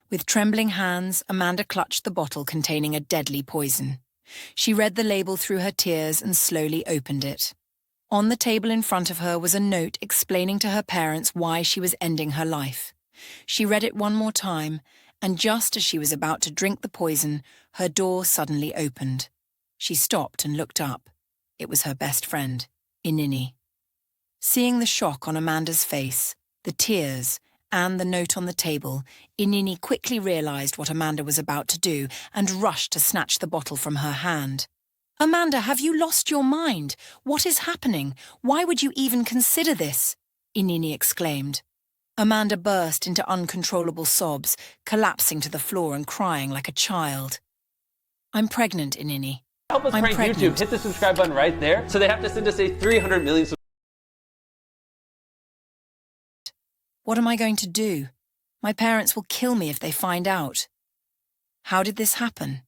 With trembling hands, Amanda clutched the bottle containing a deadly poison. She read the label through her tears and slowly opened it. On the table in front of her was a note explaining to her parents why she was ending her life. She read it one more time, and just as she was about to drink the poison, her door suddenly opened. She stopped and looked up. It was her best friend, Inini. Seeing the shock on Amanda's face, the tears, and the note on the table, Inini quickly realized what Amanda was about to do and rushed to snatch the bottle from her hand. "Amanda, have you lost your mind? What is happening? Why would you even consider this?" Inini exclaimed. Amanda burst into uncontrollable sobs, collapsing to the floor and crying like a child. "I'm pregnant, Inini. Help us prank YouTube. Hit the subscribe button right there. So they have to send us a 300 million subscribers. What am I going to do? My parents will kill me if they find out." "How did this happen?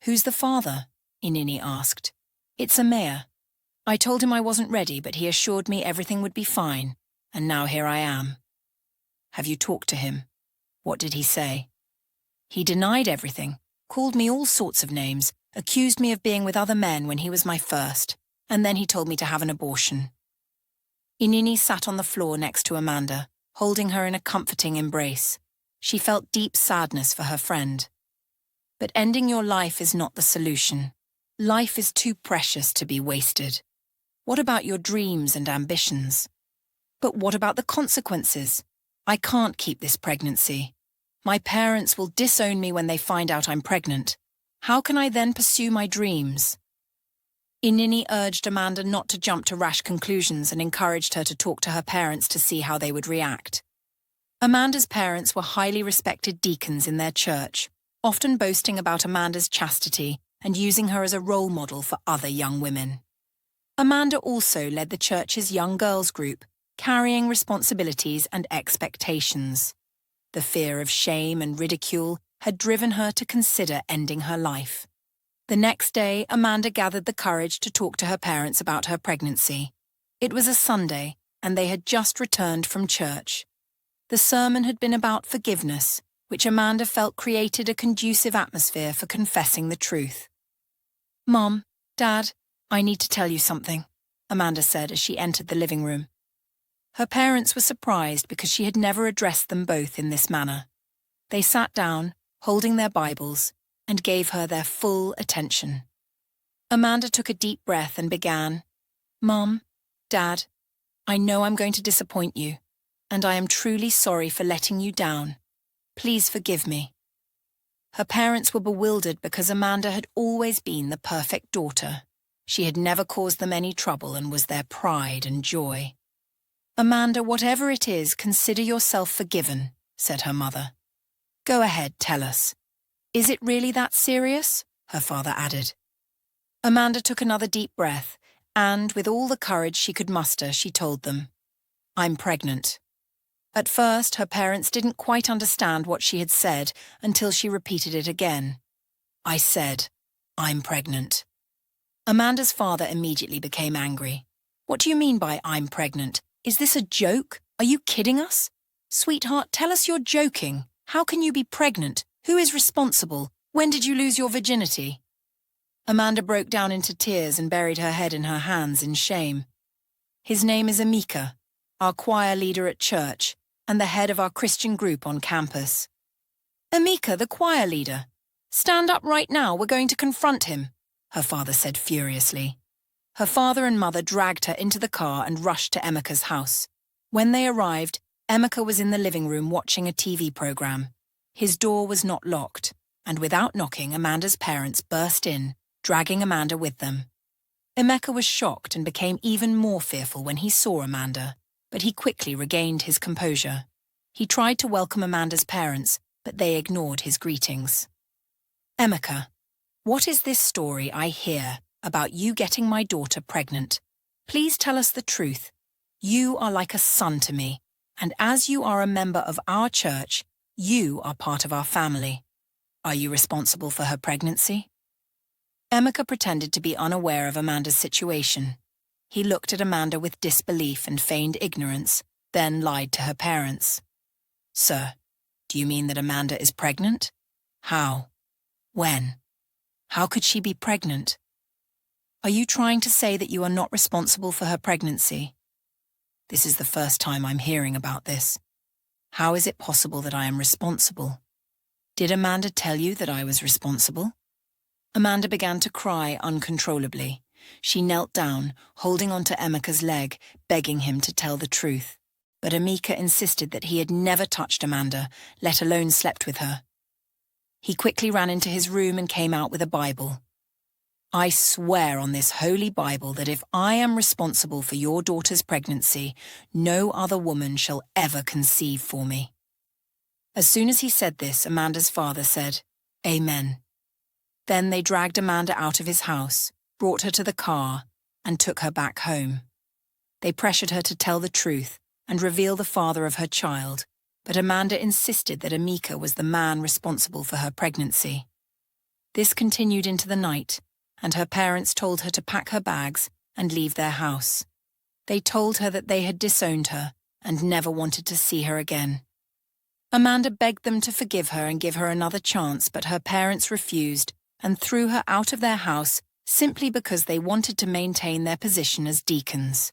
Who's the father?" Inini asked. "It's a mayor. I told him I wasn't ready, but he assured me everything would be fine, and now here I am." "Have you talked to him? What did he say?" "He denied everything, called me all sorts of names, accused me of being with other men when he was my first, and then he told me to have an abortion." Inini sat on the floor next to Amanda, holding her in a comforting embrace. She felt deep sadness for her friend. "But ending your life is not the solution. Life is too precious to be wasted. What about your dreams and ambitions?" "But what about the consequences? I can't keep this pregnancy. My parents will disown me when they find out I'm pregnant. How can I then pursue my dreams?" Inini urged Amanda not to jump to rash conclusions and encouraged her to talk to her parents to see how they would react. Amanda's parents were highly respected deacons in their church, often boasting about Amanda's chastity and using her as a role model for other young women. Amanda also led the church's young girls group, carrying responsibilities and expectations. The fear of shame and ridicule had driven her to consider ending her life. The next day, Amanda gathered the courage to talk to her parents about her pregnancy. It was a Sunday, and they had just returned from church. The sermon had been about forgiveness, which Amanda felt created a conducive atmosphere for confessing the truth. "Mom, Dad, I need to tell you something," Amanda said as she entered the living room. Her parents were surprised because she had never addressed them both in this manner. They sat down, holding their Bibles, and gave her their full attention. Amanda took a deep breath and began, "Mom, Dad, I know I'm going to disappoint you, and I am truly sorry for letting you down. Please forgive me." Her parents were bewildered because Amanda had always been the perfect daughter. She had never caused them any trouble and was their pride and joy. "Amanda, whatever it is, consider yourself forgiven," said her mother. "Go ahead, tell us. Is it really that serious?" her father added. Amanda took another deep breath, and, with all the courage she could muster, she told them, "I'm pregnant." At first, her parents didn't quite understand what she had said until she repeated it again. "I said, I'm pregnant." Amanda's father immediately became angry. "What do you mean by I'm pregnant? Is this a joke? Are you kidding us? Sweetheart, tell us you're joking. How can you be pregnant? Who is responsible? When did you lose your virginity?" Amanda broke down into tears and buried her head in her hands in shame. "His name is Amika, our choir leader at church, and the head of our Christian group on campus." "Amika, the choir leader? Stand up right now, we're going to confront him," her father said furiously. Her father and mother dragged her into the car and rushed to Amika's house. When they arrived, Amika was in the living room watching a TV program. His door was not locked, and without knocking, Amanda's parents burst in, dragging Amanda with them. Emeka was shocked and became even more fearful when he saw Amanda, but he quickly regained his composure. He tried to welcome Amanda's parents, but they ignored his greetings. "Emeka, what is this story I hear about you getting my daughter pregnant? Please tell us the truth. You are like a son to me, and as you are a member of our church, you are part of our family. Are you responsible for her pregnancy?" Amika pretended to be unaware of Amanda's situation. He looked at Amanda with disbelief and feigned ignorance, then lied to her parents. "Sir, Do you mean that Amanda is pregnant? How? When? How could she be pregnant? Are you trying to say that you are not responsible for her pregnancy? This is the first time I'm hearing about this. How is it possible that I am responsible? Did Amanda tell you that I was responsible? Amanda began to cry uncontrollably. She knelt down, holding onto Amika's leg, begging him to tell the truth. But Amika insisted that he had never touched Amanda, let alone slept with her. He quickly ran into his room and came out with a Bible. I swear on this holy Bible that if I am responsible for your daughter's pregnancy, no other woman shall ever conceive for me. As soon as he said this, Amanda's father said, Amen. Then they dragged Amanda out of his house, brought her to the car, and took her back home. They pressured her to tell the truth and reveal the father of her child, but Amanda insisted that Amika was the man responsible for her pregnancy. This continued into the night, and her parents told her to pack her bags and leave their house. They told her that they had disowned her and never wanted to see her again. Amanda begged them to forgive her and give her another chance, but her parents refused and threw her out of their house simply because they wanted to maintain their position as deacons.